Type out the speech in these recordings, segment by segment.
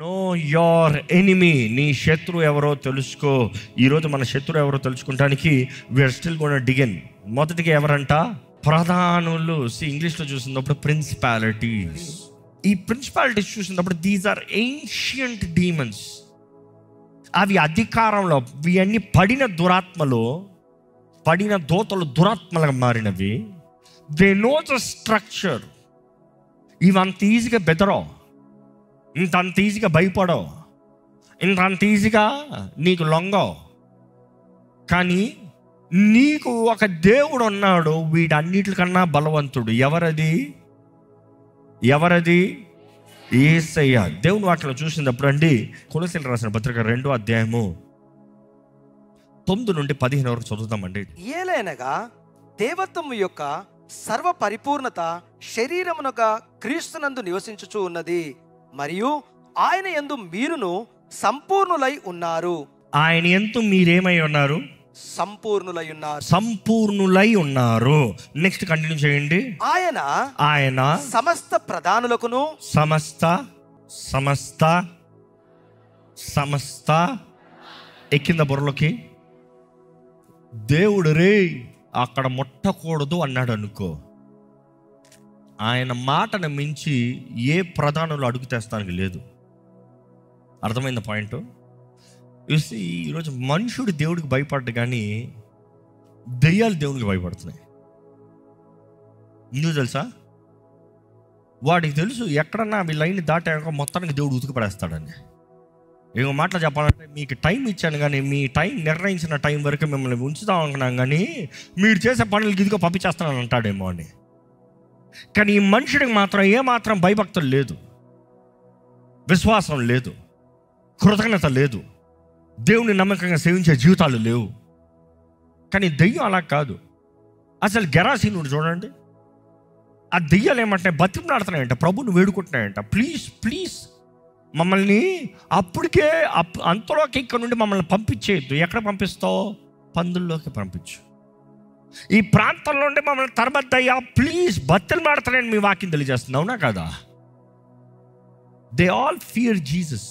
Know your enemy. నీ శత్రువు ఎవరో తెలుసుకో. ఈరోజు మన శత్రువు ఎవరో తెలుసుకుంటానికి వీఆర్ స్టిల్ గోనా డిగన్. మొదటిగా ఎవరంట? ప్రధానులు. ఇంగ్లీష్లో చూసినప్పుడు ప్రిన్సిపాలిటీస్. ఈ ప్రిన్సిపాలిటీస్ చూసినప్పుడు దీస్ ఆర్ ఏన్షియంట్ డీమన్స్. అవి అధికారంలో, ఇవన్నీ పడిన దురాత్మలు, పడిన దోతలు దురాత్మలుగా మారినవి. They know the structure. ఇవి అంత ఈజీగా బెదరో, అంత ఈజీగా భయపడో, అంత ఈజీగా నీకు లొంగో. కానీ నీకు ఒక దేవుడు ఉన్నాడు, వీటన్నిటికన్నా బలవంతుడు. ఎవరది? యేసయ్య. దేవుని వాటిలో చూసినప్పుడు అండి, కొలొస్సీయులకు రాసిన పత్రిక 2వ అధ్యాయము 9 నుండి 15 వరకు చదువుతామండి. ఏలైనగా దేవత్వము యొక్క సర్వ పరిపూర్ణత శరీరమునగా క్రీస్తునందు నివసించుచూ ఉన్నది, మరియు ఆయన యందు మీరును సంపూర్ణులై ఉన్నారు. ఆయన యందు మీరేమై ఉన్నారు? సంపూర్ణులై ఉన్నారు. నెక్స్ట్ కంటిన్యూ చేయండి. ఆయన సమస్త ప్రధానులకును సమస్త ఎక్కింద బుర్రలోకి దేవుడు రే అక్కడ ముట్టకూడదు అన్నాడు అనుకో, ఆయన మాటను మించి ఏ ప్రధానులు అడుగు తెస్తానికి లేదు. అర్థమైంది పాయింట్? చూసి ఈరోజు మనుషుడు దేవుడికి భయపడ్డు, కానీ దెయ్యాలు దేవుడికి భయపడుతున్నాయి. ఎందుకు తెలుసా? వాడికి తెలుసు ఎక్కడన్నా అవి లైన్ దాటాక మొత్తానికి దేవుడు ఉతికిపడేస్తాడని. ఏమో మాటలు చెప్పాలంటే, మీకు టైం ఇచ్చాను, కానీ మీ టైం నిర్ణయించిన టైం వరకు మిమ్మల్ని ఉంచుదాం అనుకున్నాం, కానీ మీరు చేసే పనులకి ఇదిగో పంపించేస్తానని అంటాడేమో అని. కానీ ఈ మనుషుడికి మాత్రం ఏమాత్రం భయభక్తులు లేదు, విశ్వాసం లేదు, కృతజ్ఞత లేదు, దేవుని నమ్మకంగా సేవించే జీవితాలు లేవు. కానీ దెయ్యం అలా కాదు. అసలు గెరాసీనుడు చూడండి, ఆ దెయ్యాలు ఏమంటే బతిమలాడుతున్నాయంట, ప్రభుని వేడుకుంటున్నాయంట, ప్లీజ్ మమ్మల్ని అప్పటికే అంతలోకి ఇక్కడ నుండి మమ్మల్ని పంపించేయద్దు. ఎక్కడ పంపిస్తావు? పందుల్లోకి పంపించు. ఈ ప్రాంతంలో ఉండి మమ్మల్ని తరబద్దయ్యా ప్లీజ్ బతిమలాడుతున్నాయని మీ వాక్యం తెలియజేస్తుంది. అవునా కదా? They all fear Jesus.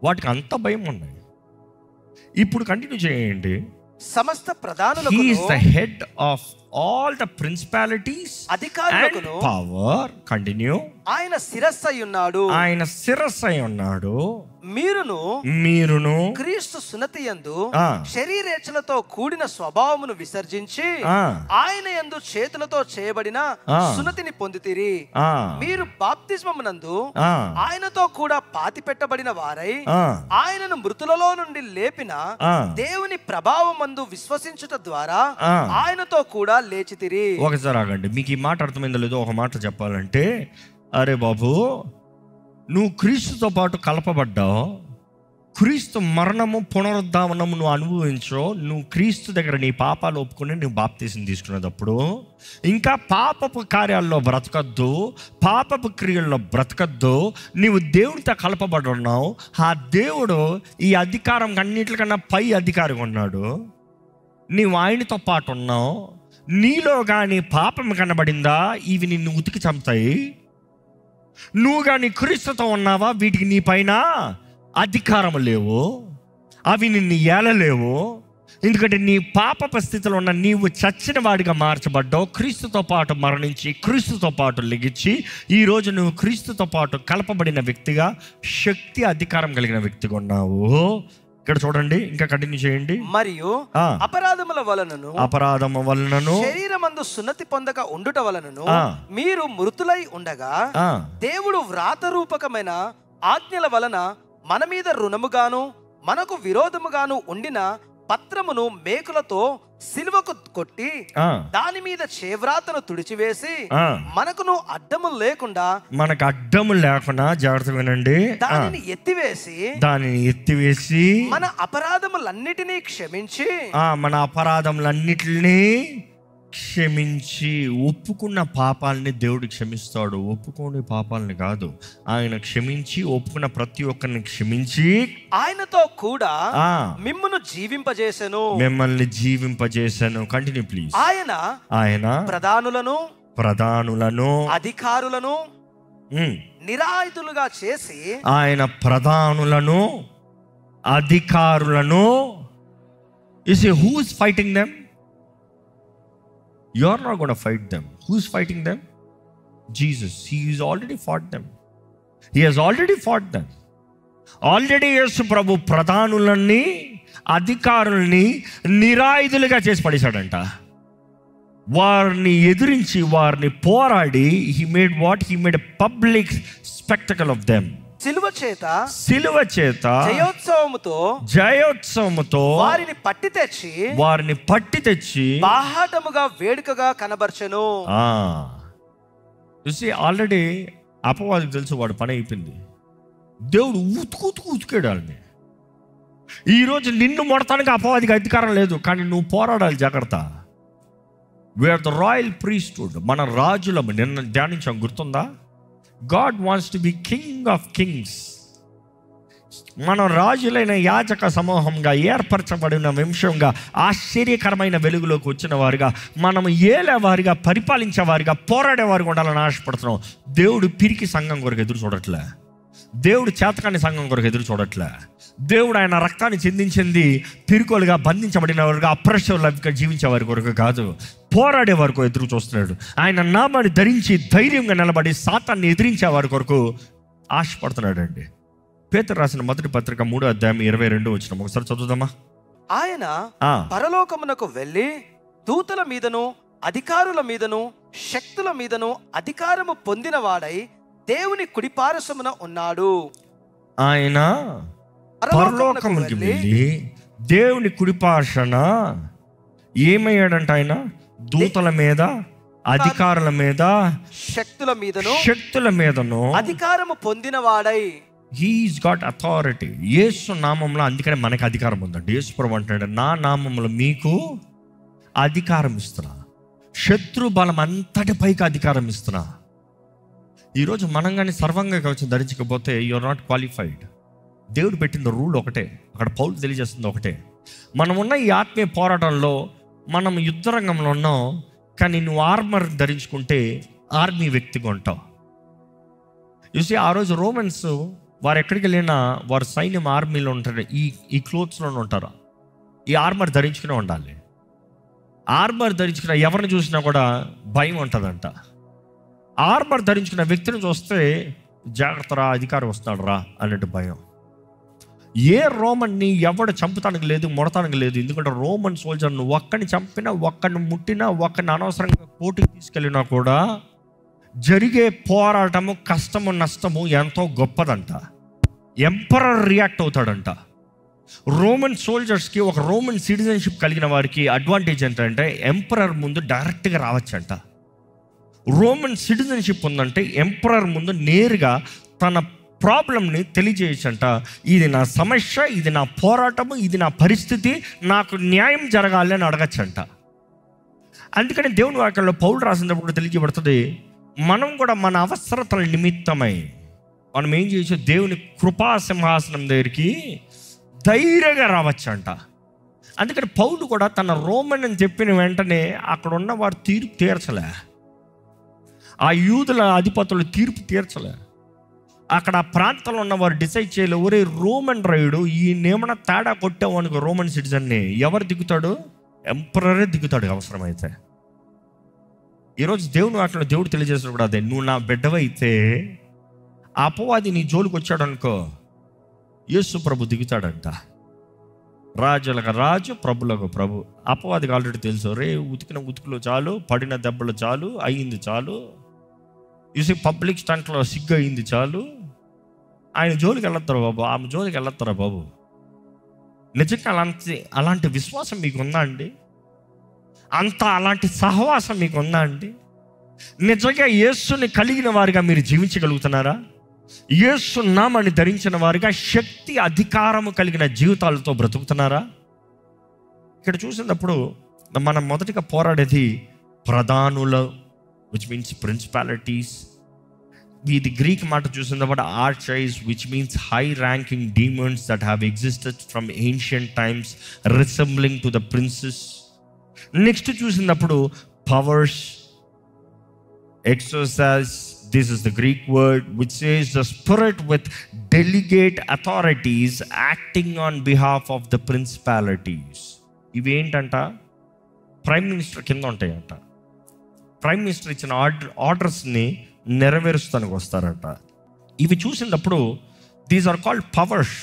వాటికి అంత భయం ఉన్నాయి. ఇప్పుడు కంటిన్యూ చేయండి. సమస్త ప్రధానులకు he is the head of all the principalities, అధికారులకు పవర్. కంటిన్యూ. ఆయన శిరస్సై ఉన్నాడు. మీరును క్రీస్తు సున్నతి యందు శరీరేచ్ఛలతో కూడిన స్వభావమును విసర్జించి ఆయన యందు చేతులతో చేయబడిన సున్నతిని పొందితిరి. మీరు బాప్తిస్మమునందు ఆయనతో కూడా పాతి పెట్టబడిన వారై ఆయనను మృతులలో నుండి లేపిన దేవుని ప్రభావమందు విశ్వసించుట ద్వారా ఆయనతో కూడా లేచితిరి. ఒకసారి ఆగండి, మీకు ఈ మాట అర్థమైందో లేదో ఒక మాట చెప్పాలంటే, అరే బాబు, నువ్వు క్రీస్తుతో పాటు కలపబడ్డావు, క్రీస్తు మరణము పునరుద్ధావనము నువ్వు అనుభవించో, నువ్వు క్రీస్తు దగ్గర నీ పాపాలు ఒప్పుకొని నువ్వు బాప్తీసం తీసుకునేటప్పుడు ఇంకా పాపపు కార్యాల్లో బ్రతకద్దు, పాపపు క్రియల్లో బ్రతకద్దు. నీవు దేవుడితో కలపబడి ఉన్నావు. ఆ దేవుడు ఈ అధికారం అన్నిటికన్నా పై అధికారిగా ఉన్నాడు. నీవు ఆయనతో పాటు ఉన్నావు. నీలో కానీ పాపం కనబడిందా, ఇవి నిన్ను ఉతికి చంపుతాయి. నువ్వు కానీ క్రీస్తుతో ఉన్నావా, వీటికి నీ పైన అధికారం లేవు, అవి నిన్ను ఏలలేవు. ఎందుకంటే నీ పాప స్థితిలో ఉన్న నీవు చచ్చిన వాడిగా మార్చబడ్డావు. క్రీస్తుతో పాటు మరణించి క్రీస్తుతో పాటు లెగిచ్చి ఈరోజు నువ్వు క్రీస్తుతో పాటు కలపబడిన వ్యక్తిగా, శక్తి అధికారం కలిగిన వ్యక్తిగా ఉన్నావు. ఇక్కడ చూడండి, ఇంకా కంటిన్యూ చేయండి. మరియు అపరాధముల వలనను శరీరమందు సున్నతి పొందక ఉండుట వలనను మీరు మృతులై ఉండగా దేవుడు వ్రాతరూపకమైన ఆజ్ఞల వలన మన మీద రుణముగాను మనకు విరోధముగాను ఉండిన పత్రమును మేకులతో సిలువకు కొట్టి దాని మీద చేవ్రాతను తుడిచివేసి మనకు అడ్డము లేకుండా జాగ్రత్త వినండి, దానిని ఎత్తివేసి మన అపరాధములన్నిటినీ క్షమించి ఒప్పుకున్న పాపాలని దేవుడు క్షమిస్తాడు. ఒప్పుకోని పాపాలని కాదు, ఆయన క్షమించి ఒప్పుకున్న ప్రతి ఒక్కరిని క్షమించి ఆయనతో కూడా మిమ్మల్ని జీవింపజేసెను. Continue please. ఆయన ప్రధానులను అధికారులను నిరాయుధులుగా చేసి, ఆయన ప్రధానులను అధికారులను, you see who's fighting them? You're not going to fight them. Who's fighting them? Jesus. He has already fought them. He has already fought them. Already Yesu ప్రభు ప్రధానులని అధికారుల్ని నిరాయుధులుగా చేసి పడేశాడంట. వారిని ఎదిరించి, వారిని పోరాడి, he made what? He made a public spectacle of them. సిలువ చేత జయోత్సవముతో వారిని పట్టి తెచ్చి బాహాటముగా వేడుకగా కనబర్చెను. చూసి ఆల్రెడీ అపవాదికి తెలుసు వాడు పని అయిపోయింది. దేవుడు ఉతుకాడు వాళ్ళని. ఈరోజు నిన్ను మొడతానికి అపవాదికి అధికారం లేదు, కానీ నువ్వు పోరాడాలి. జాగ్రత్త. We are the royal priesthood. మన రాజులం. నిన్న ధ్యానించాం, గుర్తుందా? God wants to be king of kings. మనం రాజులైన యాజక సమూహంగా ఏర్పరచబడిన వంశంగా ఆశ్చర్యకరమైన వెలుగులోకి వచ్చిన వారిగా, మనం ఏలేవారిగా, పరిపాలించేవారిగా, పోరాడేవారిగా ఉండాలని ఆశపడుతున్నాం. దేవుడు పిరికి సంఘం కొరకు ఎదురు చూడట్లే. దేవుడు చేతకాని సంఘం కొరకు ఎదురు చూడట్లే. దేవుడు ఆయన రక్తాన్ని చెందించింది పిరుకోలుగా బంధించబడిన వారుగా, అప్రెషర్లుగా జీవించే వారి కొరకు కాదు, పోరాడే వరకు ఎదురు చూస్తున్నాడు. ఆయన నామాన్ని ధరించి ధైర్యంగా నిలబడి సాతాన్ని ఎదిరించే వారి కొరకు ఆశపడుతున్నాడు అండి. పేతురు రాసిన మొదటి పత్రిక 3వ అధ్యాయం 22వ వచనం ఒకసారి చదువుదామా? ఆయన పరలోకమునకు వెళ్ళి దూతల మీదను అధికారుల మీదను శక్తుల మీదను అధికారము పొందిన వాడై దేవుని కుడిపార్శ్వమున ఉన్నాడు. ఆయన పరలోకముకి వెళ్ళి దేవుని కుడిపార్శ్వన ఏమయ్యాడంట? ఆయన దూతల మీద, అధికారుల మీద, శక్తుల మీదను అధికారము పొందిన వాడై. He's got authority. యేసు నామంలో అందుకనే మనకి అధికారం ఉందండి. యేసు ప్రభు అంటాడు, నా నామంలో మీకు అధికారం ఇస్తున్నా, శత్రు బలం అంతటి పైకి అధికారం ఇస్తున్నా. ఈరోజు మనం కానీ సర్వంగా కవచం ధరించకపోతే యూఆర్ నాట్ క్వాలిఫైడ్. దేవుడు పెట్టిన రూల్ ఒకటే, అక్కడ పౌలు తెలియజేస్తుంది ఒకటే. మనం ఉన్న ఈ ఆత్మీయ పోరాటంలో మనం యుద్ధ రంగంలో ఉన్నాం, కానీ నువ్వు ఆర్మర్ ధరించుకుంటే ఆర్మీ వ్యక్తిగా ఉంటావు. చూసి ఆ రోజు రోమన్స్ వారు ఎక్కడికి వెళ్ళినా వారు సైన్యం ఆర్మీలో ఉంటారు, ఈ క్లోత్స్లోనే ఉంటారు. ఈ ఆర్మర్ ధరించుకునే ఉండాలి. ఆర్మర్ ధరించుకున్న ఎవరిని చూసినా కూడా భయం ఉంటుందంట. ఆర్మర్ ధరించుకున్న వ్యక్తిని చూస్తే జాగ్రత్త రా, అధికారం వస్తాడు రా అన్నట్టు భయం. ఏ రోమన్ని ఎవడు చంపుతానికి లేదు, మొడతానికి లేదు. ఎందుకంటే రోమన్ సోల్జర్ నువ్వు ఒక్కడిని చంపినా, ఒక్కడిని ముట్టినా, ఒక్కడిని అనవసరంగా కోర్టుకి తీసుకెళ్ళినా కూడా జరిగే పోరాటము, కష్టము, నష్టము ఎంతో గొప్పదంట. ఎంపరర్ రియాక్ట్ అవుతాడంట. రోమన్ సోల్జర్స్కి, ఒక రోమన్ సిటిజన్షిప్ కలిగిన వారికి అడ్వాంటేజ్ ఏంటంటే ఎంపరర్ ముందు డైరెక్ట్గా రావచ్చంట. రోమన్ సిటిజన్షిప్ ఉందంటే ఎంపరర్ ముందు నేరుగా తన ప్రాబ్లంని తెలియజేయచ్చంట. ఇది నా సమస్య, ఇది నా పోరాటము, ఇది నా పరిస్థితి, నాకు న్యాయం జరగాలి అని అడగచ్చంట. అందుకని దేవుని వాక్యంలో పౌలు రాసినప్పుడు తెలియజేయబడుతుంది, మనం కూడా మన అవసరతల నిమిత్తమై మనం ఏం చేయొచ్చు, దేవుని కృపా సింహాసనం దగ్గరికి ధైర్యంగా రావచ్చంట. అందుకని పౌలు కూడా తన రోమన్ అని చెప్పిన వెంటనే అక్కడ ఉన్న వారు తీర్పు తీర్చలే, ఆ యూదుల అధిపతులు తీర్పు తీర్చలే. అక్కడ ఆ ప్రాంతంలో ఉన్న వారు డిసైడ్ చేయలే, ఒరే రోమన్ రైడు ఈయనేమన్నా తేడా కొట్టావు అనుకో రోమన్ సిటిజన్ని, ఎవరు దిగుతాడు? ఎంపరరే దిగుతాడు అవసరమైతే. ఈరోజు దేవుని వాక్యంలో దేవుడు తెలియజేసినప్పుడు కూడా అదే, నువ్వు నా బిడ్డవైతే అపవాది నీ జోలికి వచ్చాడు అనుకో, యేసు ప్రభు దిగుతాడంట. రాజులకు రాజు, ప్రభులకు ప్రభు. అపవాదికి ఆల్రెడీ తెలుసు, రే ఉతికిన ఉతుకులు చాలు, పడిన దెబ్బలు చాలు, అయ్యింది చాలు, చూసి పబ్లిక్ స్టంట్లో సిగ్గు అయింది చాలు, ఆయన జోలికి వెళ్ళొస్తారా బాబు, ఆమె జోలికి వెళ్ళొస్తారా బాబు. నిజంగా అలాంటి విశ్వాసం మీకు ఉందా అండి? అలాంటి సహవాసం మీకు ఉందా అండి? నిజంగా యేసుని కలిగిన వారిగా మీరు జీవించగలుగుతున్నారా? యేసు నామాన్ని ధరించిన వారిగా శక్తి, అధికారము కలిగిన జీవితాలతో బ్రతుకుతున్నారా? ఇక్కడ చూసినప్పుడు మనం మొదటిగా పోరాడేది ప్రధానులు, which means principalities. ఇది గ్రీక్ మాట చూసినప్పుడు archais, which means high ranking demons that have existed from ancient times, resembling to the princes. Next చూసినప్పుడు powers, exercise, This is the Greek word which says the spirit with delegate authorities acting on behalf of the principalities. ఇవి ఏంటంట? Prime minister కింద ఉంటాయంట. Prime minister ఇచ్చిన ఆర్డర్స్ని నెరవేరుస్తానికి వస్తారంట. ఇవి చూసినప్పుడు these are called powers.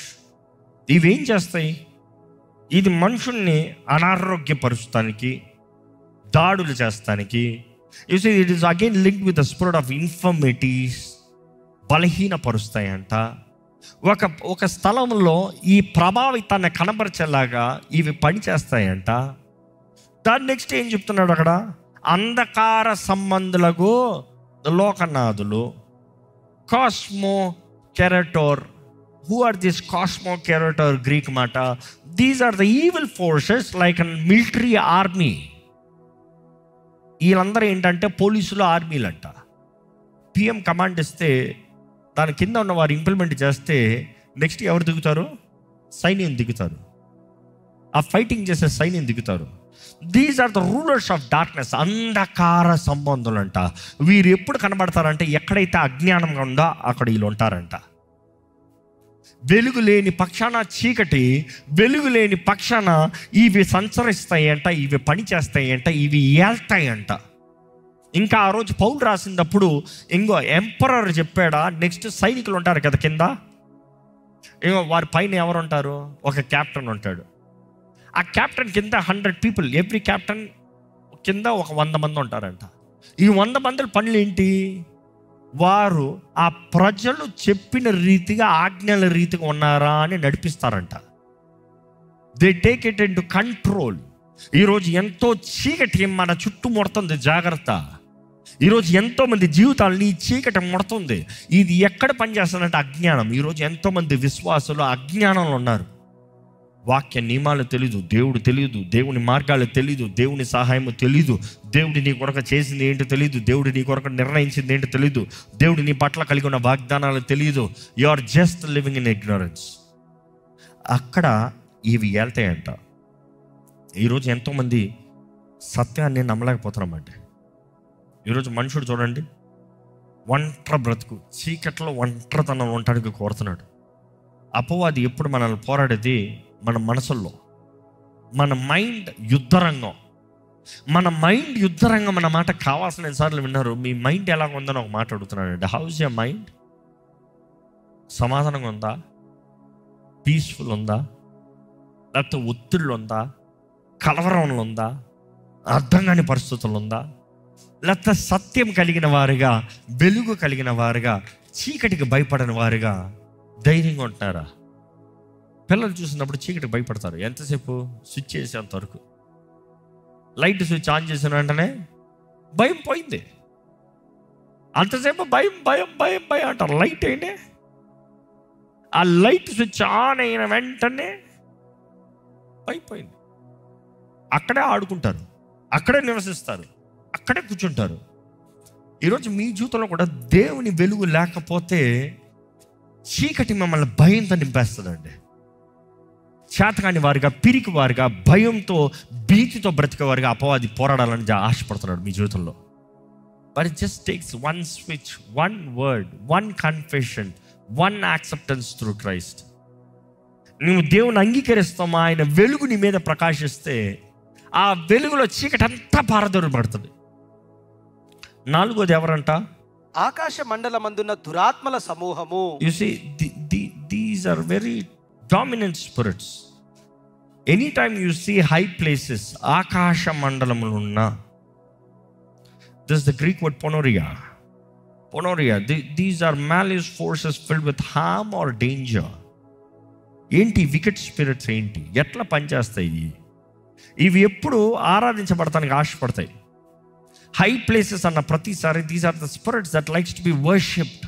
ఇవి ఏం చేస్తాయి? ఇది మనుషుల్ని అనారోగ్యపరుస్తానికి, దాడులు చేస్తానికి. You see, it is again linked with the spirit of infirmities. బలహీనపరుస్తాయంట. ఒక స్థలంలో ఈ ప్రభావితాన్ని కనబరిచేలాగా ఇవి పనిచేస్తాయంట. దాని నెక్స్ట్ ఏం చెప్తున్నాడు అక్కడ? అంధకార సంబంధులకు లోకనాథులు, cosmo kerator. Who are this cosmo kerator? Greek మాట. These are the evil forces like an military army. వీళ్ళందరూ ఏంటంటే పోలీసులు, ఆర్మీలు అంట. పిఎం కమాండ్ ఇస్తే దాని కింద ఉన్న వారు ఇంప్లిమెంట్ చేస్తే నెక్స్ట్ ఎవరు దిగుతారు? సైన్యం దిగుతారు. ఆ ఫైటింగ్ చేసే సైన్యం దిగుతారు. These are the rulers of darkness. అంధకార సంబంధులు అంట. వీరు ఎప్పుడు కనబడతారంటే ఎక్కడైతే అజ్ఞానంగా ఉందో అక్కడ వీళ్ళు ఉంటారంట. వెలుగు లేని పక్షాన చీకటి, వెలుగు లేని పక్షాన ఇవి సంచరిస్తాయంట, ఇవి పని చేస్తాయంట, ఇవి ఏళ్తాయంట. ఇంకా ఆ రోజు పౌలు రాసినప్పుడు ఇంకో ఎంపరర్ చెప్పాడా, నెక్స్ట్ సైనికులు ఉంటారు కదా కింద, ఇంకో వారి పైన ఎవరు ఉంటారు? ఒక క్యాప్టెన్ ఉంటాడు. ఆ క్యాప్టెన్ కింద 100 పీపుల్, ఎవ్రీ క్యాప్టెన్ కింద ఒక 100 మంది ఉంటారంట. ఈ 100 మంది పనులు ఏంటి? వారు ఆ ప్రజలు చెప్పిన రీతిగా, ఆజ్ఞల రీతిగా ఉన్నారా అని నడిపిస్తారంట. They take it in to control. ఈరోజు ఎంతో చీకటి మన చుట్టూ ముడుతుంది, జాగ్రత్త. ఈరోజు ఎంతోమంది జీవితాలని ఈ చీకటి ముడుతుంది. ఇది ఎక్కడ పనిచేస్తుందంటే అజ్ఞానం. ఈరోజు ఎంతోమంది విశ్వాసులు అజ్ఞానంలో ఉన్నారు. వాక్య నియమాలు తెలీదు, దేవుడు తెలియదు, దేవుని మార్గాలు తెలీదు, దేవుని సహాయము తెలీదు, దేవుడి నీ కొరకు చేసింది ఏంటో తెలీదు, దేవుడు నీ కొరకు నిర్ణయించింది ఏంటో తెలీదు, దేవుడు నీ పట్ల కలిగి ఉన్న వాగ్దానాలు తెలీదు. You are just living in ignorance. అక్కడ ఇవి వెళ్తాయంట. ఈరోజు ఎంతోమంది సత్యాన్ని నమ్మలేకపోతున్నామండి. ఈరోజు మనుషుడు చూడండి, ఒంటరి బ్రతుకు, చీకట్లో ఒంటరితనం ఉండడానికి కోరుతున్నాడు. అపవాది ఎప్పుడు మనల్ని పోరాడేది మన మనసుల్లో. మన మైండ్ యుద్ధరంగం. మన మైండ్ యుద్ధరంగం అన్న మాట కావాల్సిన సార్లు విన్నారు. మీ మైండ్ ఎలా ఉందని ఒక మాట అడుగుతున్నానండి. How is your mind? సమాధానంగా ఉందా? పీస్ఫుల్ ఉందా? లేకపోతే ఒత్తిళ్ళు ఉందా? కలవరంలో ఉందా? అర్థం కాని పరిస్థితులు ఉందా? లేకపోతే సత్యం కలిగిన వారుగా, వెలుగు కలిగిన వారుగా, చీకటికి భయపడని వారుగా ధైర్యంగా ఉంటున్నారా? పిల్లలు చూసినప్పుడు చీకటికి భయపడతారు. ఎంతసేపు? స్విచ్ చేసేంత వరకు. లైట్ స్విచ్ ఆన్ చేసిన వెంటనే భయం పోయింది. అంతసేపు భయం భయం భయం భయం అంటారు. లైట్ అయినే, ఆ లైట్ స్విచ్ ఆన్ అయిన వెంటనే అయిపోయింది. అక్కడే ఆడుకుంటారు, అక్కడే నివసిస్తారు, అక్కడే కూర్చుంటారు. ఈరోజు మీ జీవితంలో కూడా దేవుని వెలుగు లేకపోతే చీకటి మిమ్మల్ని భయంతో నింపేస్తుందండి. చేతకాని వారిగా, పిరికి వారిగా, భయంతో, భీతితో బ్రతికే వారిగా అపవాది పోరాడాలని ఆశపడుతున్నాడు మీ జీవితంలో. But it just takes one switch, one word, one confession, one acceptance through Christ. నువ్వు దేవుని అంగీకరిస్తామా, ఆయన వెలుగు నీ మీద ప్రకాశిస్తే ఆ వెలుగులో చీకటి అంతా పారదోరబడుతుంది. 4వది ఎవరంట? ఆకాశ మండలమందున్న దురాత్మల సమూహము. You see, these are very dominant spirits. Anytime you see high places, ఆకాశ మండలములు ఉన్న, this is the Greek word ponoria. Ponoria. These are malice forces filled with harm or danger. ఏంటి వికెట్ స్పిరిట్స్? ఏంటి, ఎట్లా పనిచేస్తాయి? ఇవి ఎప్పుడు ఆరాధించబడటానికి ఆశపడతాయి. హై ప్లేసెస్ అన్న ప్రతిసారి these are the spirits that likes to be worshipped.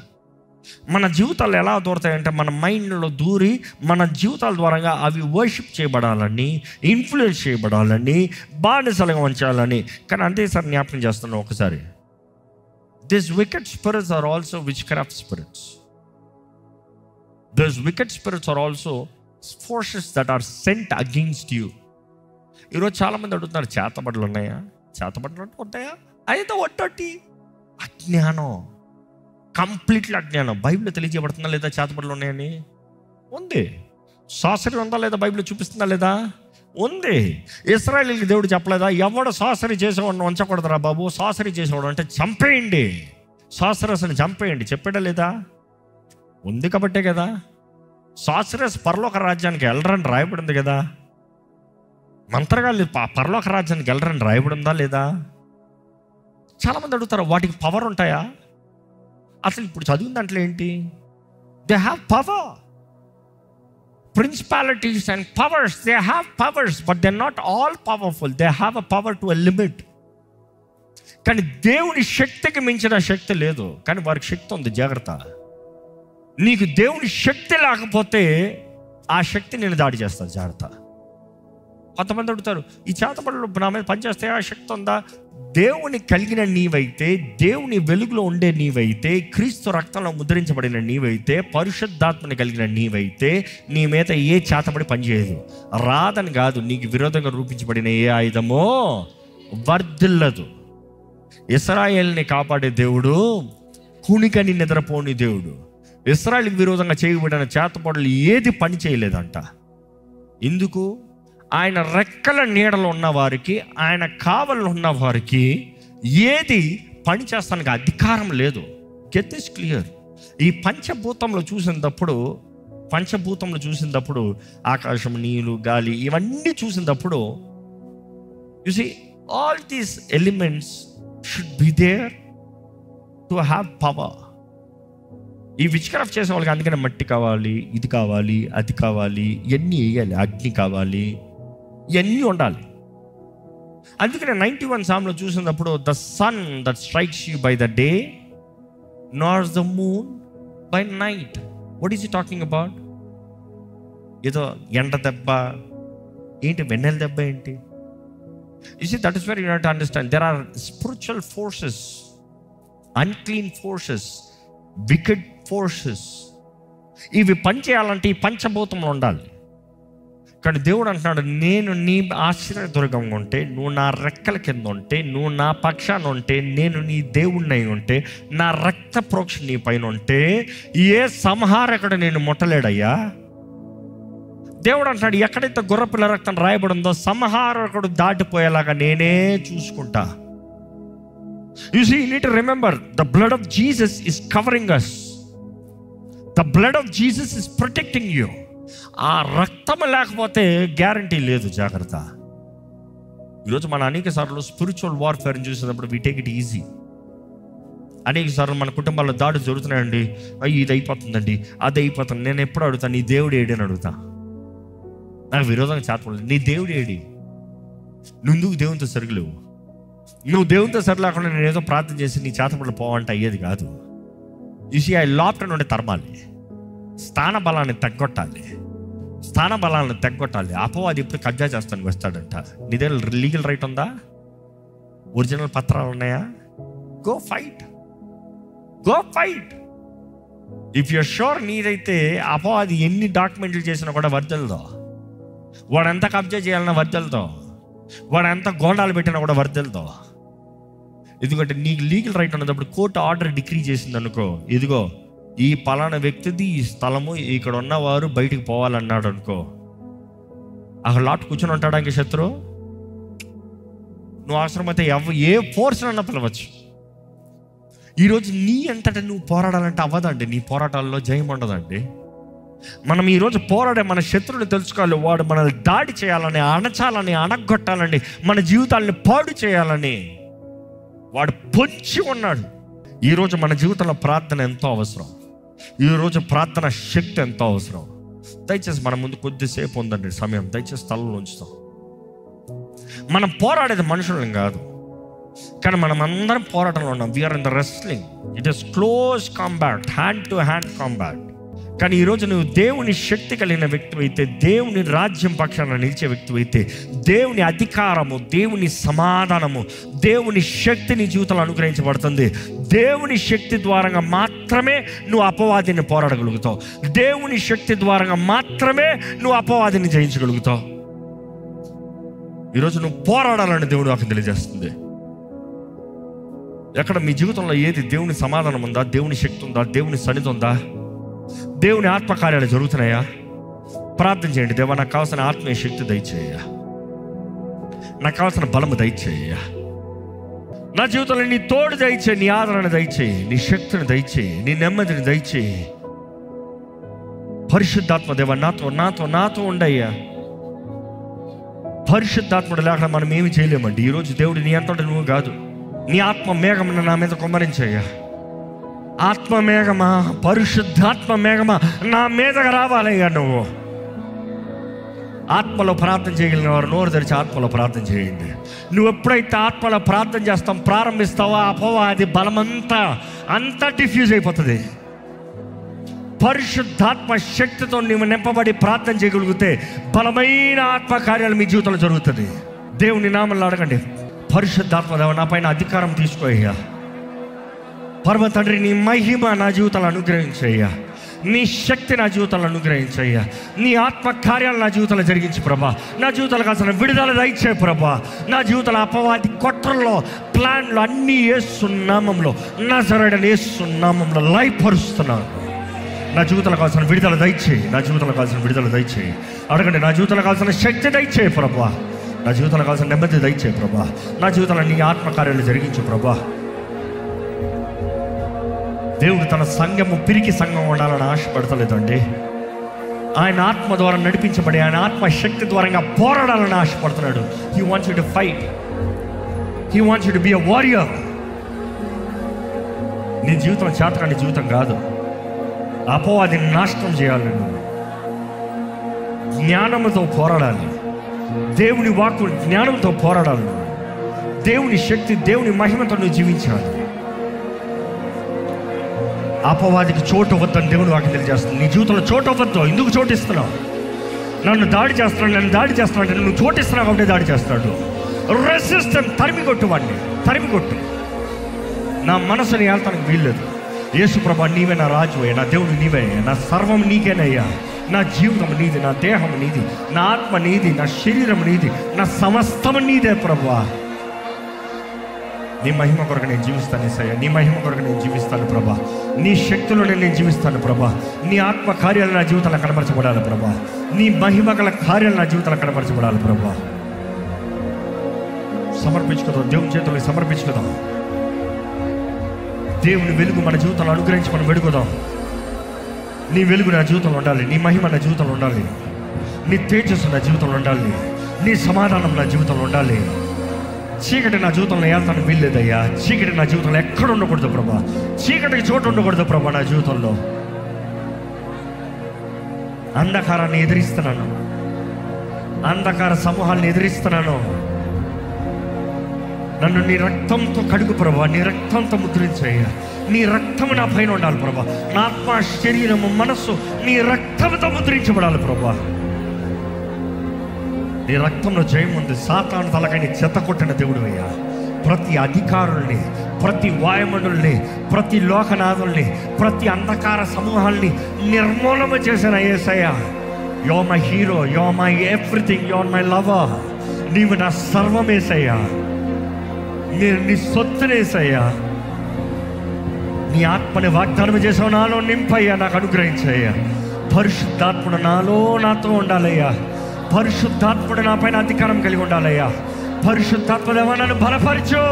మన జీవితాలు ఎలా దూరతాయంటే మన మైండ్లో దూరి మన జీవితాల ద్వారా అవి వర్షిప్ చేయబడాలని, ఇన్ఫ్లుయెన్స్ చేయబడాలని, బానిసలుగా ఉంచాలని. కానీ అంతే సార్ జ్ఞాపకం చేస్తున్నాం ఒకసారి, this wicked spirits are also witchcraft spirits. This wicked spirits are also forces that are sent against you. ఈరోజు చాలామంది అడుగుతున్నారు, చేతబడులు ఉన్నాయా? చేతబడులు ఉంటాయా? అయితే ఒట్టొట్టి అజ్ఞానం. కంప్లీట్లీ అజ్ఞానం. బైబిల్లో తెలియజేయబడుతుందా లేదా చేతబడులు ఉన్నాయని? ఉంది. సాసరి ఉందా లేదా? బైబిల్లో చూపిస్తుందా లేదా? ఉంది. ఇశ్రాయేలుకి దేవుడు చెప్పలేదా, ఎవడు సాసరి చేసేవాడిని ఉంచకూడదురా బాబు, సాసరి చేసేవాడు అంటే చంపేయండి, సాసరస్ని చంపేయండి చెప్పాడా లేదా? ఉంది కాబట్టే కదా. సాసరస్ పరలోక రాజ్యానికి వెళ్ళరని రాయబడింది కదా. మంత్రగాళ్ళు పరలోక రాజ్యానికి వెళ్ళరని రాయబడిందా లేదా? చాలామంది అడుగుతారు, వాటికి పవర్ ఉంటాయా? అసలు ఇప్పుడు చదివిన దాంట్లో ఏంటి? They have power. Principalities and powers, they have powers, but they're not all powerful. They have a power to a limit. కానీ దేవుని శక్తికి మించిన శక్తి లేదు, కానీ వారికి శక్తి ఉంది. జాగ్రత్త. నీకు దేవుని శక్తి లేకపోతే ఆ శక్తి నేను దాడి చేస్తాను. జాగ్రత్త. కొంతమంది అడుగుతారు, ఈ చేతబడులు నా మీద పనిచేస్తే ఆ శక్తి ఉందా? దేవుని కలిగిన నీవైతే, దేవుని వెలుగులో ఉండే నీవైతే, క్రీస్తు రక్తంలో ముద్రించబడిన నీవైతే, పరిశుద్ధాత్మని కలిగిన నీవైతే నీ మీద ఏ చేతబడి పనిచేయదు. రాదని కాదు, నీకు విరోధంగా రూపించబడిన ఏ ఆయుధమో వర్ధిల్లదు. ఇశ్రాయేలుని కాపాడే దేవుడు కునికని నిద్రపోని దేవుడు. ఇశ్రాయేలుకి విరోధంగా చేయబడిన చేతబడులు ఏది పని చేయలేదంట. ఎందుకు? ఆయన రెక్కల నీడలో ఉన్న వారికి, ఆయన కావల్లో ఉన్న వారికి ఏది పని చేస్తానికి అధికారం లేదు. Get this clear. ఈ పంచభూతంలో చూసినప్పుడు ఆకాశం, నీళ్ళు, గాలి ఇవన్నీ చూసినప్పుడు you see all these elements should be there to have power. ఈ విచ్క్రాఫ్ట్ చేసే వాళ్ళకి అందుకనే మట్టి కావాలి, ఇది కావాలి, అది కావాలి, ఇవన్నీ వేయాలి, అగ్ని కావాలి, ఇవన్నీ ఉండాలి. అందుకనే 91 సామ్లో చూసినప్పుడు the sun that strikes you by the day not the moon by night. What is you talking about? ఏదో ఎండ దెబ్బ ఏంటి, వెన్నెల దెబ్బ ఏంటి? You see that is very you have to understand there are spiritual forces, unclean forces, wicked forces. ఇవి పనిచేయాలంటే ఈ పంచభూతంలో ఉండాలి. కానీ దేవుడు అంటున్నాడు, నేను నీ ఆశ్రయదుర్గంగా ఉంటే, నువ్వు నా రెక్కల కింద ఉంటే, నువ్వు నా పక్షాన ఉంటే, నేను నీ దేవుణ్ణి అయి ఉంటే, నా రక్త ప్రోక్ష నీ పైన ఉంటే ఏ సంహారకుడు నేను ముట్టలేడయ్యా. దేవుడు అంటున్నాడు, ఎక్కడైతే గుర్రపిల్ల రక్తం రాయబడిందో సంహారకుడు దాటిపోయేలాగా నేనే చూసుకుంటా. You see, you need to remember, the blood of Jesus is covering us. The blood of Jesus is protecting you. ఆ రక్తం లేకపోతే గ్యారంటీ లేదు. జాగ్రత్త. ఈరోజు మన అనేక సార్లు స్పిరిచువల్ వార్ఫేర్ని చూసినప్పుడు వి టేక్ ఇట్ ఈజీ. అనేక సార్లు మన కుటుంబాల్లో దాడులు జరుగుతున్నాయండి, అయ్యి ఇది అయిపోతుందండి, అది అయిపోతుంది. నేను ఎప్పుడు అడుగుతాను, నీ దేవుడు ఏడి అని అడుగుతా. నాకు విరోధంగా చేతపడలేదు. నీ దేవుడు ఏడి? నువ్వు దేవునితో సరిగలేవు. నువ్వు దేవునితో సరిలేకుండా నేను ఏదో ప్రార్థన చేసి నీ చేతపడలు పోవంటే అయ్యేది కాదు. చూసి ఆ లోపల నుండి తరమాలి, స్థాన బలాన్ని తగ్గొట్టాలి. అపవాది ఇప్పుడు కబ్జా చేస్తానికి వస్తాడంట. నీ దగ్గర లీగల్ రైట్ ఉందా? ఒరిజినల్ పత్రాలు ఉన్నాయా? Go fight. If your sure నీదైతే అపవాది ఎన్ని డాక్యుమెంట్లు చేసినా కూడా వర్దలదో. వాడు ఎంత కబ్జా చేయాలన్నా వర్దలదో. వాడు ఎంత గోండాలు పెట్టినా కూడా వర్దలదో. ఎందుకంటే నీకు లీగల్ రైట్ ఉన్నప్పుడు కోర్టు ఆర్డర్ డిక్రీ చేసింది అనుకో, ఇదిగో ఈ పలానా వ్యక్తిది ఈ స్థలము, ఇక్కడ ఉన్నవారు బయటికి పోవాలన్నాడు అనుకో, అక్కడ లాట్ కూర్చొని ఉంటాడా ఇంక శత్రు? నువ్వు అవసరమైతే ఏ ఫోర్స్ అన్నా పిలవచ్చు. ఈరోజు నీ అంతటా నువ్వు పోరాడాలంటే అవ్వదండి. నీ పోరాటాల్లో జయం ఉండదండి. మనం ఈరోజు పోరాడే మన శత్రువుని తెలుసుకోవాలి. వాడు మనల్ని దాడి చేయాలని, అణచాలని, అణగొట్టాలని, మన జీవితాలని పాడు చేయాలని వాడు పొంచి ఉన్నాడు. ఈరోజు మన జీవితంలో ప్రార్థన ఎంతో అవసరం. ఈరోజు ప్రార్థన శక్తి ఎంతో అవసరం. దయచేసి మన ముందు కొద్దిసేపు ఉందండి సమయం, దయచేసి తలలో ఉంచుతాం. మనం పోరాడేది మనుషులను కాదు, కానీ మనం అందరం పోరాటంలో ఉన్నాం. We are in the wrestling. It is close combat, hand to hand combat. కానీ ఈరోజు నువ్వు దేవుని శక్తి కలిగిన వ్యక్తి అయితే, దేవుని రాజ్యం పక్షాన నిలిచే వ్యక్తి అయితే, దేవుని అధికారము, దేవుని సమాధానము, దేవుని శక్తి నీ జీవితంలో అనుగ్రహించబడుతుంది. దేవుని శక్తి ద్వారా మాత్రమే నువ్వు అపవాదిని పోరాడగలుగుతావు. దేవుని శక్తి ద్వారా మాత్రమే నువ్వు అపవాదిని జయించగలుగుతావు. ఈరోజు నువ్వు పోరాడాలని దేవుడు నాకు తెలియజేస్తుంది. ఎక్కడ మీ జీవితంలో ఏది దేవుని సమాధానం ఉందా, దేవుని శక్తి ఉందా, దేవుని సన్నిధి ఉందా, దేవుని ఆత్మకార్యాలు జరుగుతున్నాయా? ప్రార్థన చేయండి. దేవా, నాకు కావాల్సిన ఆత్మీయ శక్తి దయచేయ, నాకు కావాల్సిన బలము దయచేయ, నా జీవితంలో నీ తోడు దయచేయి, నీ ఆదరణ దయచేయి, నీ శక్తిని దయచేయి, నీ నెమ్మదిని దయచేయి. పరిశుద్ధాత్మ దేవ నాతో నాతో నాతో ఉండయ్యా. పరిశుద్ధాత్ముడు లేకుండా మనం ఏమి చేయలేమండి. ఈరోజు దేవుడు నీ అంతటా నువ్వు కాదు, నీ ఆత్మ మేఘమును నా మీద కుమ్మరించయ్యా. ఆత్మ మేఘమా, పరిశుద్ధాత్మ మేఘమా నా మీదగా రావాలయ్యా. నువ్వు ఆత్మలో ప్రార్థన చేయగలిగిన వారు నోరు తెరిచి ఆత్మలో ప్రార్థన చేయండి. నువ్వు ఎప్పుడైతే ఆత్మలో ప్రార్థన చేస్తాం ప్రారంభిస్తావో అపవాది బలమంతా డిఫ్యూజ్ అయిపోతుంది. పరిశుద్ధాత్మ శక్తితో నువ్వు నింపబడి ప్రార్థన చేయగలిగితే బలమైన ఆత్మ కార్యాలు మీ జీవితంలో జరుగుతుంది. దేవుని నామంలో అడగండి, పరిశుద్ధాత్మ దేవ నా పైన అధికారం తీసుకోయ్యా. పరమ తండ్రి, నీ మహిమ నా జీవితాలు అనుగ్రహించయ్యా, నీ శక్తి నా జీవితాలను అనుగ్రహించయ్యా, నీ ఆత్మ కార్యాలు నా జీవితంలో జరిగించి ప్రభా. నా జీవితాలు కాసిన విడుదల దయచే ప్రభా. నా జీవితాల అపవాది కుట్రల్లో ప్లాన్లు అన్నీ యేసు నామములో, నజరేయుడైన యేసు నామములో లయపరుస్తున్నాను. నా జీవితంలో కావాల్సిన విడుదల దయచేయి, నా జీవితంలో కావాల్సిన విడుదల దయచేయి. అడగండి, నా జీవితంలో కావాల్సిన శక్తి దయచేయి ప్రభా, నా జీవితంలో కావాల్సిన నెమ్మది దయచేయి ప్రభా, నా జీవితంలో నీ ఆత్మకార్యాలు జరిగించు ప్రభా. దేవుడు తన సంఘము పిరికి సంఘం ఉండాలని ఆశపడతలేదండి. ఆయన ఆత్మ ద్వారా నడిపించబడి ఆయన ఆత్మ శక్తి ద్వారా పోరాడాలని ఆశపడుతున్నాడు. He wants you to fight, he wants you to be a warrior. నీ జీవితం చేతకాని జీవితం కాదు. అపవాదిని నాశనం చేయాలి. నువ్వు జ్ఞానంతో పోరాడాలి. దేవుని వాక్కు జ్ఞానంతో పోరాడాలి. దేవుని శక్తి, దేవుని మహిమతో నువ్వు జీవించాలి. అపవాదికి చోటు వద్దని దేవుని వాక్యం తెలియజేస్తుంది. నీ జీవితంలో చోటు వద్దు. ఎందుకు చోటు ఇస్తున్నావు? నన్ను దాడి చేస్తున్నాడు, నన్ను దాడి చేస్తున్నాడు అంటే నువ్వు చోటు ఇస్తున్నావు కాబట్టి దాడి చేస్తాడు. రెసిస్టెంట్, తరిమి కొట్టు వాడిని, తరిమి కొట్టు. నా మనసుని వెళ్తానికి వీల్లేదు. యేసు ప్రభా, నీవే నా రాజు అయ్యా, నా దేవుడు నీవే, నా సర్వం నీకేనయ్యా. నా జీవితం నీది, నా దేహం నీది, నా ఆత్మ నీది, నా శరీరం నీది, నా సమస్తం నీదే ప్రభా. నీ మహిమ కొరకు నేను జీవిస్తాను యేసయ్యా, నీ మహిమ కొరకు నేను జీవిస్తాను ప్రభా. నీ శక్తిలో నేను జీవిస్తాను ప్రభా. నీ ఆత్మ కార్యాలు నా జీవితంలో కనబరచబడాలి ప్రభా. నీ మహిమ గల కార్యాలు నా జీవితంలో కనబరచబడాలి ప్రభా. సమర్పించుకుందాం, దేవుని చేతులకు సమర్పించుకుందాం. దేవుని వెలుగు మన జీవితంలో అనుగ్రహించి మనం వెలుగుదాం. నీ వెలుగు నా జీవితంలో ఉండాలి, నీ మహిమ నా జీవితంలో ఉండాలి, నీ తేజస్సు నా జీవితంలో ఉండాలి, నీ సమాధానం నా జీవితంలో ఉండాలి. చీకటి నా జీవితంలో వెళ్తాను వీల్లేదయ్యా. చీకటి నా జీవితంలో ఎక్కడ ఉండకూడదు ప్రభా. చీకటికి చోటు ఉండకూడదు ప్రభా. నా జీవితంలో అంధకారాన్ని ఎదిరిస్తున్నాను, అంధకార సమూహాన్ని ఎదిరిస్తున్నాను. నన్ను నీ రక్తంతో కడుగు ప్రభా, నీ రక్తంతో ముద్రించయ్యా. నీ రక్తము నా పైన ఉండాలి ప్రభా. నా ఆత్మ, శరీరము, మనస్సు నీ రక్తంతో ముద్రించబడాలి ప్రభా. నీ రక్తంలో జయం ఉంది. సాతాను తలకైన చెత్త కొట్టిన దేవుడు అయ్యా. ప్రతి అధికారుల్ని, ప్రతి వాయుమండుల్ని, ప్రతి లోకనాథుల్ని, ప్రతి అంధకార సమూహాల్ని నిర్మూలన చేసిన యేసయ్యా. You are my hero, you are my everything, you are my lover. నీవు నా సర్వమేసయ్యా, నేను నీ సొత్తునేసయ్యా. నీ ఆత్మని వాగ్దానం చేసావు, నాలో నింపయ్యా, నాకు అనుగ్రహించయ్యా. పరిశుద్ధాత్ముడు నాతో ఉండాలయ్యా. పరిశుద్ధాత్ముడు నా పైన అధికారం కలిగి ఉండాలయ్యా. పరిశుద్ధాత్మదేవా, నన్ను బలపరచు.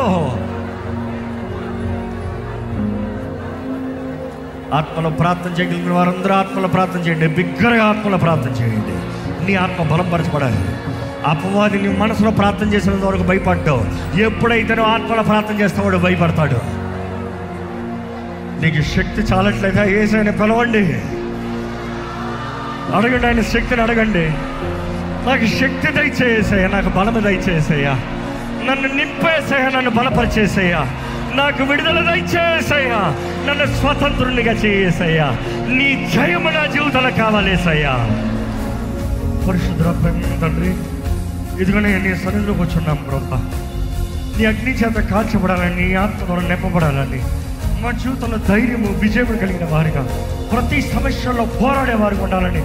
ఆత్మలో ప్రార్థన చేయగలిగిన వారందరూ ఆత్మలో ప్రార్థన చేయండి. బిగ్గరగా ఆత్మలో ప్రార్థన చేయండి. నీ ఆత్మ బలపరచబడాలి. అపవాది నీ మనసులో ప్రార్థన చేసినంత వరకు భయపడ్డావు. ఎప్పుడైతే నువ్వు ఆత్మలో ప్రార్థన చేస్తావాడు భయపడతాడు. నీకు శక్తి చాలట్లేదా? యేసయ్యని పిలవండి, అడగండి, ఆయన శక్తిని అడగండి. నాకు శక్తి దయచేసయ్యా, నాకు బలము దయచేసయ్యా, నన్ను నింపేసయ్యా, నన్ను బలపరిచేసయ్యా, నాకు విడుదల దయచేసయ్యా, నన్ను స్వతంత్రునిగా చేసేసయ్యా. నీ జయము నా జీవితంలో కావాలేసయ్యా. పరిశుద్ధ తండ్రి, ఇదిగోనే నీ సన్నిధిలోకి వచ్చున్నాం ప్రభా. నీ అగ్ని చేత కాల్చబడాలని, నీ ఆత్మ ద్వారా నింపబడాలని, మా జీవితంలో ధైర్యము, విజయము కలిగిన వారిగా, ప్రతి సమస్యల్లో పోరాడే వారికి ఉండాలని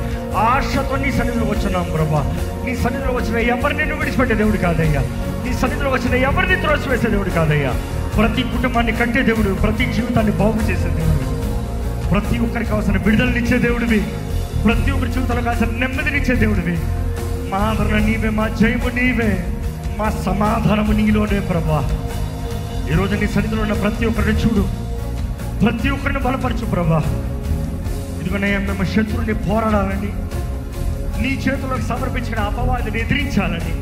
ఆశతో నీ సన్నిధిలో వచ్చున్నాం ప్రభా. నీ సన్నిధిలో వచ్చిన ఎవరిని నువ్వు విడిచిపెట్టే దేవుడు కాదయ్యా. నీ సన్నిధిలో వచ్చిన ఎవరిని త్రోసివేసే దేవుడు కాదయ్యా. ప్రతి కుటుంబాన్ని కట్టే దేవుడు, ప్రతి జీవితాన్ని బాగు చేసే దేవుడు, ప్రతి ఒక్కరికి అవసరం విడుదలనిచ్చే దేవుడివి, ప్రతి ఒక్కరి జీవితంలో కావాల్సిన నెమ్మదినిచ్చే దేవుడివి. మా ఆదరణ నీవే, మా జయము నీవే, మా సమాధానము నీలోనే ప్రభా. ఈరోజు నీ సన్నిధిలో ఉన్న ప్రతి ఒక్కరిని చూడు, ప్రతి ఒక్కరిని బలపరచు ప్రభా. ఇదిగోనే మేము శత్రువుని పోరాడాలని, నీ చేతులకు సమర్పించిన అపవాదిని ఎదిరించాలని,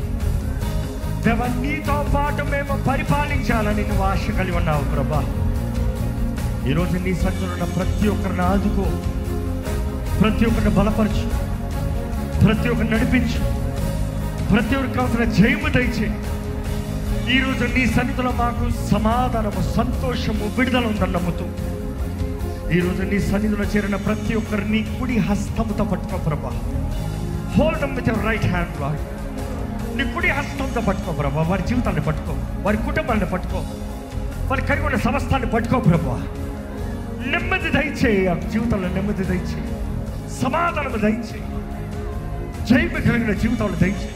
దేవా నీతో పాటు మేము పరిపాలించాలని నువ్వు ఆశ కలిగి ఉన్నావు ప్రభా. ఈరోజు నీ సన్నిధిలో ఉన్న ప్రతి ఒక్కరిని ఆదుకో, ప్రతి ఒక్కరిని బలపరచు, ప్రతి ఒక్కరిని నడిపించు, ప్రతి ఒక్కరికి కావాల్సిన జయము దయచే. ఈరోజు నీ సన్నిధిలో మాకు సమాధానము, సంతోషము, విడుదల ఉందని నమ్ముతూ ఈరోజు నీ సన్నిధిలో చేరిన ప్రతి ఒక్కరు నీ కుడి హస్తముతో పట్టుకో ప్రభా. Hold them with your right hand lord. నీ కుడి హస్తంతో పట్టుకో ప్రభా. వారి జీవితాన్ని పట్టుకో, వారి కుటుంబాన్ని పట్టుకో, వారి కలిగి ఉన్న సమస్తాన్ని పట్టుకో ప్రభా. నెమ్మది దయచేయి, ఆ జీవితంలో నెమ్మది దయచేయి, సమాధానం దయచేయి, జయము కలిగిన జీవితాలు దయచేయి.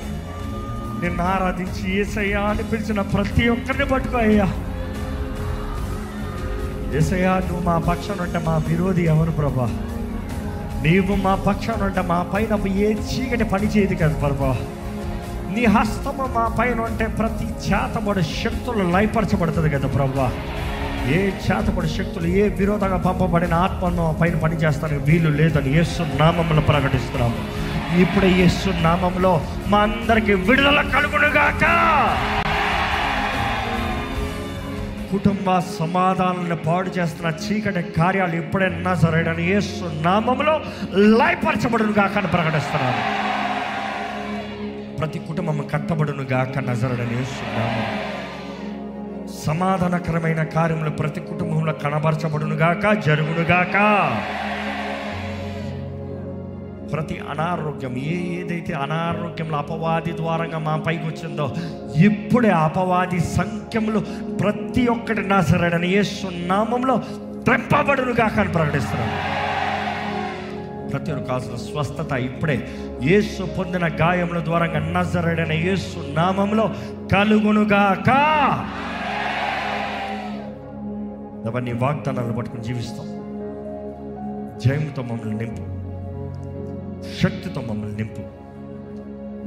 నిన్ను ఆరాధించి యేసయ్యా అని పిలిచిన ప్రతి ఒక్కరిని పట్టుకో అయ్యా. యేసయ్యా నువ్వు మా పక్షాన ఉంటే మా విరోధి ఎవరు ప్రభా? నీవు మా పక్షాన ఉంటే మా పైన ఏ చీకటి పని చేయదు కదా ప్రభా. నీ హస్తము మా పైన ఉంటే ప్రతి చేతబడి శక్తులు లయపరచబడుతుంది కదా ప్రభా. ఏ చేతబడి శక్తులు, ఏ విరోధంగా పంపబడిన ఆత్మను పైన పనిచేస్తానికి వీలు లేదని యేసు నామములో ప్రకటిస్తున్నాము. ఇప్పుడే యేసు నామములో మా అందరికి విడుదల కలుగునుగాక. కుటుంబ సమాధానాలను పాడు చేస్తున్న చీకటి కార్యాలు ఇప్పుడే నజరేయుడైన యేసు నామములో లయపరచబడును గాక అని ప్రకటిస్తున్నాను. ప్రతి కుటుంబం కట్టబడును గాక నజరేయుడైన యేసు నామములో. సమాధానకరమైన కార్యములు ప్రతి కుటుంబంలో కనబరచబడును గాక, జరుగును గాక. ప్రతి అనారోగ్యం, ఏదైతే అనారోగ్యంలో అపవాది ద్వారంగా మా పైకి వచ్చిందో ఇప్పుడే అపవాది సంఖ్యములు ప్రతి ఒక్కటి నజరేయుడైన యేసు నామములో త్రెంపబడును గాక అని ప్రకటిస్తున్నాను. ప్రతి ఒక్కరికి కావాల్సిన స్వస్థత ఇప్పుడే యేసు పొందిన గాయముల ద్వారంగా నజరేయుడైన యేసు నామములో కలుగును గాక. నీ వాగ్దానాలను పట్టుకుని జీవిస్తాం. జయముతో మమ్మల్ని నింపు, శక్తితో మమ్మల్ని నింపు,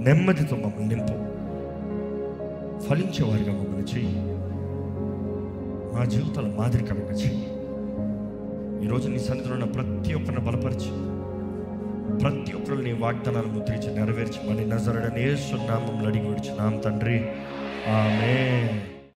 నెమ్మదితో మమ్మల్ని నింపు, ఫలించేవారిగా మమ్మల్ని చెయ్యి, మా జీవితాలు మాదిరికరంగా చెయ్యి. ఈరోజు నీ సన్నిధిలో ఉన్న ప్రతి ఒక్కరిని బలపరిచి, ప్రతి ఒక్కరు నీ వాగ్దానాలు ముద్రించి నెరవేర్చి మళ్ళీ నజరేయుడైన యేసు నామములో అడిగి విడుచున్నాం తండ్రి, ఆమేన్.